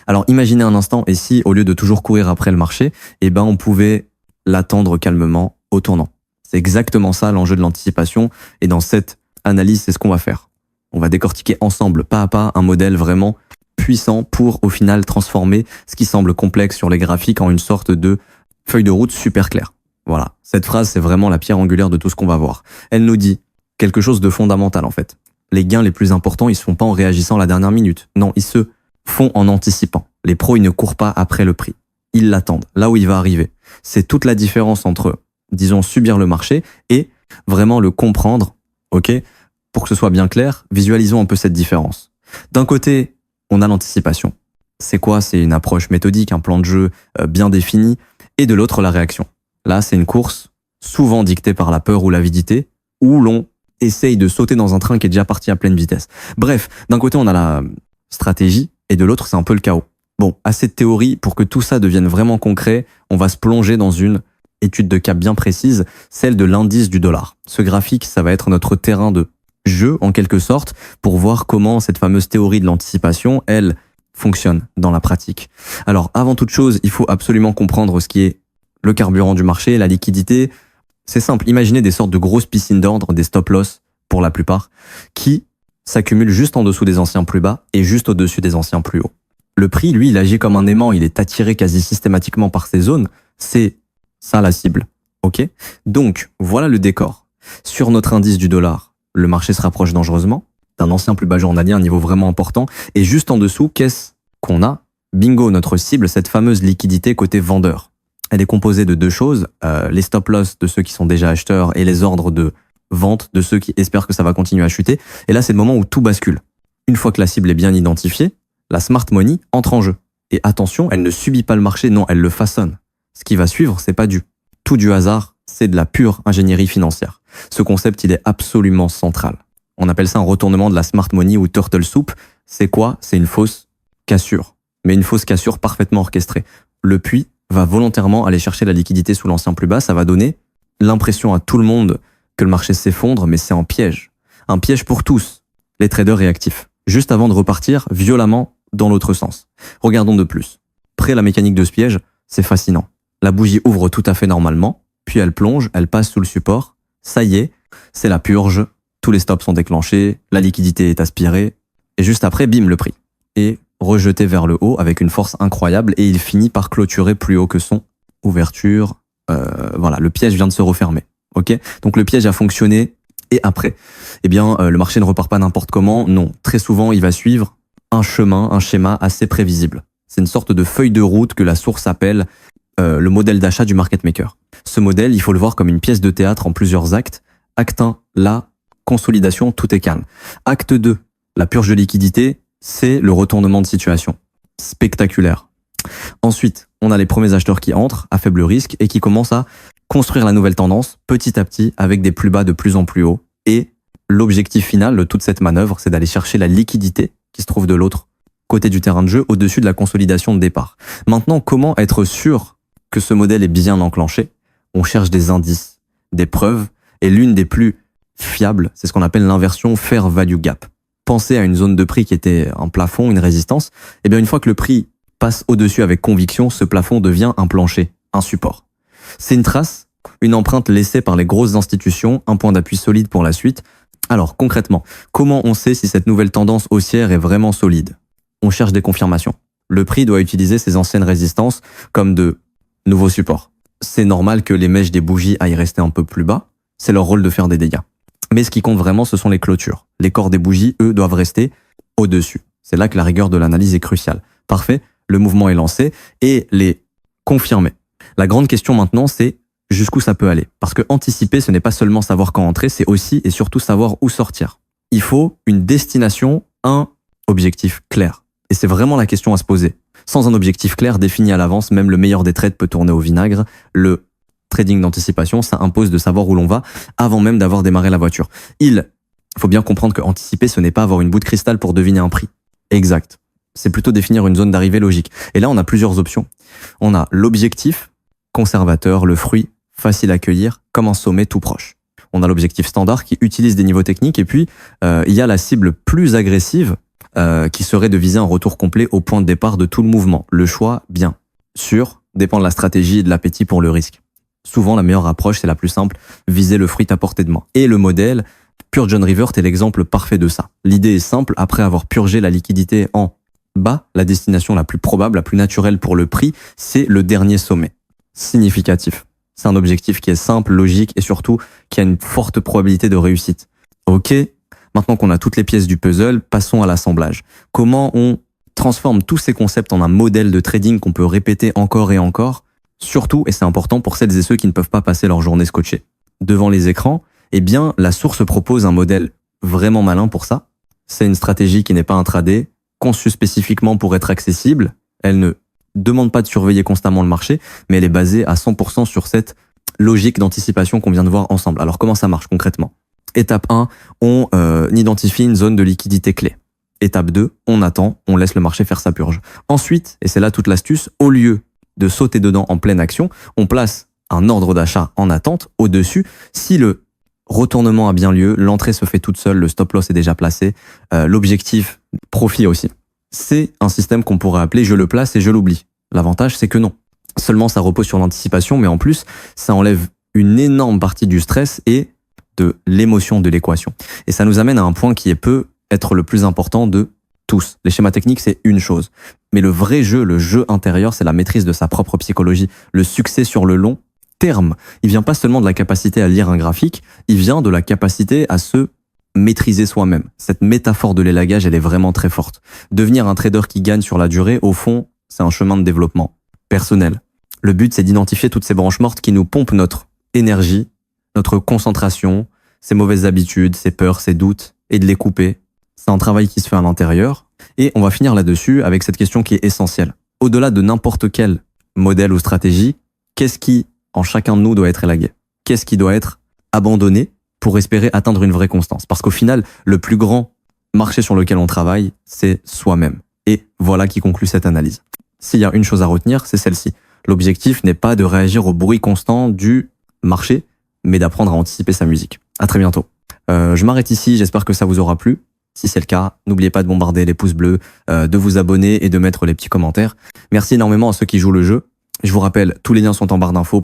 Alors imaginez un instant, et si au lieu de toujours courir après le marché, eh ben on pouvait l'attendre calmement au tournant. C'est exactement ça l'enjeu de l'anticipation, et dans cette analyse, c'est ce qu'on va faire. On va décortiquer ensemble, pas à pas, un modèle vraiment puissant pour au final transformer ce qui semble complexe sur les graphiques en une sorte de feuille de route super claire. Voilà, cette phrase c'est vraiment la pierre angulaire de tout ce qu'on va voir. Elle nous dit quelque chose de fondamental en fait. Les gains les plus importants, ils se font pas en réagissant à la dernière minute. Non, ils se font en anticipant. Les pros, ils ne courent pas après le prix. Ils l'attendent, là où il va arriver. C'est toute la différence entre, disons, subir le marché et vraiment le comprendre, ok? Pour que ce soit bien clair, visualisons un peu cette différence. D'un côté, on a l'anticipation. C'est quoi? C'est une approche méthodique, un plan de jeu bien défini. Et de l'autre, la réaction. Là, c'est une course souvent dictée par la peur ou l'avidité, où l'on essaye de sauter dans un train qui est déjà parti à pleine vitesse. Bref, d'un côté, on a la stratégie, et de l'autre, c'est un peu le chaos. Bon, assez de théorie, pour que tout ça devienne vraiment concret, on va se plonger dans une étude de cas bien précise, celle de l'indice du dollar. Ce graphique, ça va être notre terrain de jeu, en quelque sorte, pour voir comment cette fameuse théorie de l'anticipation, elle, fonctionne dans la pratique. Alors, avant toute chose, il faut absolument comprendre ce qui est le carburant du marché, la liquidité. C'est simple, imaginez des sortes de grosses piscines d'ordre, des stop-loss, pour la plupart, qui s'accumulent juste en dessous des anciens plus bas et juste au-dessus des anciens plus hauts. Le prix, lui, il agit comme un aimant, il est attiré quasi systématiquement par ces zones. C'est ça la cible, ok? Donc, voilà le décor. Sur notre indice du dollar, le marché se rapproche dangereusement d'un ancien plus bas journalier, un niveau vraiment important. Et juste en dessous, qu'est-ce qu'on a? Bingo, notre cible, cette fameuse liquidité côté vendeur. Elle est composée de deux choses, les stop-loss de ceux qui sont déjà acheteurs et les ordres de vente de ceux qui espèrent que ça va continuer à chuter. Et là, c'est le moment où tout bascule. Une fois que la cible est bien identifiée, la smart money entre en jeu. Et attention, elle ne subit pas le marché, non, elle le façonne. Ce qui va suivre, c'est pas tout du hasard, c'est de la pure ingénierie financière. Ce concept, il est absolument central. On appelle ça un retournement de la smart money ou turtle soup. C'est quoi? C'est une fausse cassure. Mais une fausse cassure parfaitement orchestrée. Le puits va volontairement aller chercher la liquidité sous l'ancien plus bas. Ça va donner l'impression à tout le monde que le marché s'effondre, mais c'est un piège. Un piège pour tous, les traders réactifs. Juste avant de repartir violemment dans l'autre sens. Regardons de plus. Près la mécanique de ce piège, c'est fascinant. La bougie ouvre tout à fait normalement, puis elle plonge, elle passe sous le support. Ça y est, c'est la purge. Tous les stops sont déclenchés, la liquidité est aspirée. Et juste après, bim, le prix. Et rejeté vers le haut avec une force incroyable et il finit par clôturer plus haut que son ouverture. Voilà, le piège vient de se refermer. Ok, donc le piège a fonctionné et après, eh bien, le marché ne repart pas n'importe comment. Non, très souvent, il va suivre un chemin, un schéma assez prévisible. C'est une sorte de feuille de route que la source appelle le modèle d'achat du market maker. Ce modèle, il faut le voir comme une pièce de théâtre en plusieurs actes. Acte 1, la consolidation, tout est calme. Acte 2, la purge de liquidité, c'est le retournement de situation. Spectaculaire. Ensuite, on a les premiers acheteurs qui entrent à faible risque et qui commencent à construire la nouvelle tendance petit à petit avec des plus bas de plus en plus haut. Et l'objectif final de toute cette manœuvre, c'est d'aller chercher la liquidité qui se trouve de l'autre côté du terrain de jeu, au-dessus de la consolidation de départ. Maintenant, comment être sûr que ce modèle est bien enclenché? On cherche des indices, des preuves, et l'une des plus fiables, c'est ce qu'on appelle l'inversion fair value gap. Pensez à une zone de prix qui était un plafond, une résistance. Et bien, une fois que le prix passe au-dessus avec conviction, ce plafond devient un plancher, un support. C'est une trace, une empreinte laissée par les grosses institutions, un point d'appui solide pour la suite. Alors, concrètement, comment on sait si cette nouvelle tendance haussière est vraiment solide? On cherche des confirmations. Le prix doit utiliser ses anciennes résistances comme de nouveaux supports. C'est normal que les mèches des bougies aillent rester un peu plus bas. C'est leur rôle de faire des dégâts. Mais ce qui compte vraiment, ce sont les clôtures. Les corps des bougies, eux, doivent rester au-dessus. C'est là que la rigueur de l'analyse est cruciale. Parfait, le mouvement est lancé et les confirmer. La grande question maintenant, c'est jusqu'où ça peut aller. Parce que anticiper, ce n'est pas seulement savoir quand entrer, c'est aussi et surtout savoir où sortir. Il faut une destination, un objectif clair. Et c'est vraiment la question à se poser. Sans un objectif clair défini à l'avance, même le meilleur des trades peut tourner au vinaigre. Le trading d'anticipation, ça impose de savoir où l'on va avant même d'avoir démarré la voiture. Il faut bien comprendre que anticiper, ce n'est pas avoir une boule de cristal pour deviner un prix. Exact. C'est plutôt définir une zone d'arrivée logique. Et là, on a plusieurs options. On a l'objectif conservateur, le fruit facile à cueillir, comme un sommet tout proche. On a l'objectif standard qui utilise des niveaux techniques et puis il y a la cible plus agressive qui serait de viser un retour complet au point de départ de tout le mouvement. Le choix, bien sûr, dépend de la stratégie et de l'appétit pour le risque. Souvent, la meilleure approche, c'est la plus simple, viser le fruit à portée de main. Et le modèle, Pure John Rivers est l'exemple parfait de ça. L'idée est simple, après avoir purgé la liquidité en bas, la destination la plus probable, la plus naturelle pour le prix, c'est le dernier sommet. Significatif. C'est un objectif qui est simple, logique et surtout qui a une forte probabilité de réussite. Ok, maintenant qu'on a toutes les pièces du puzzle, passons à l'assemblage. Comment on transforme tous ces concepts en un modèle de trading qu'on peut répéter encore et encore, surtout, et c'est important pour celles et ceux qui ne peuvent pas passer leur journée scotchée devant les écrans, eh bien, la source propose un modèle vraiment malin pour ça. C'est une stratégie qui n'est pas intraday, conçue spécifiquement pour être accessible. Elle ne demande pas de surveiller constamment le marché, mais elle est basée à 100% sur cette logique d'anticipation qu'on vient de voir ensemble. Alors, comment ça marche concrètement? Étape 1, on identifie une zone de liquidité clé. Étape 2, on attend, on laisse le marché faire sa purge. Ensuite, et c'est là toute l'astuce, au lieu de sauter dedans en pleine action, on place un ordre d'achat en attente au-dessus. Si le retournement a bien lieu, l'entrée se fait toute seule, le stop loss est déjà placé, l'objectif profit aussi. C'est un système qu'on pourrait appeler je le place et je l'oublie. L'avantage, c'est que non. Seulement, ça repose sur l'anticipation, mais en plus, ça enlève une énorme partie du stress et de l'émotion de l'équation. Et ça nous amène à un point qui peut être le plus important de tous. Les schémas techniques, c'est une chose. Mais le vrai jeu, le jeu intérieur, c'est la maîtrise de sa propre psychologie. Le succès sur le long terme, il vient pas seulement de la capacité à lire un graphique, il vient de la capacité à se maîtriser soi-même. Cette métaphore de l'élagage, elle est vraiment très forte. Devenir un trader qui gagne sur la durée, au fond, c'est un chemin de développement personnel. Le but, c'est d'identifier toutes ces branches mortes qui nous pompent notre énergie, notre concentration, ses mauvaises habitudes, ses peurs, ses doutes, et de les couper. C'est un travail qui se fait à l'intérieur. Et on va finir là-dessus avec cette question qui est essentielle. Au-delà de n'importe quel modèle ou stratégie, qu'est-ce qui, en chacun de nous, doit être élagué? Qu'est-ce qui doit être abandonné pour espérer atteindre une vraie constance? Parce qu'au final, le plus grand marché sur lequel on travaille, c'est soi-même. Et voilà qui conclut cette analyse. S'il y a une chose à retenir, c'est celle-ci. L'objectif n'est pas de réagir au bruit constant du marché, mais d'apprendre à anticiper sa musique. À très bientôt. Je m'arrête ici, j'espère que ça vous aura plu. Si c'est le cas, n'oubliez pas de bombarder les pouces bleus, de vous abonner et de mettre les petits commentaires. Merci énormément à ceux qui jouent le jeu. Je vous rappelle, tous les liens sont en barre d'infos.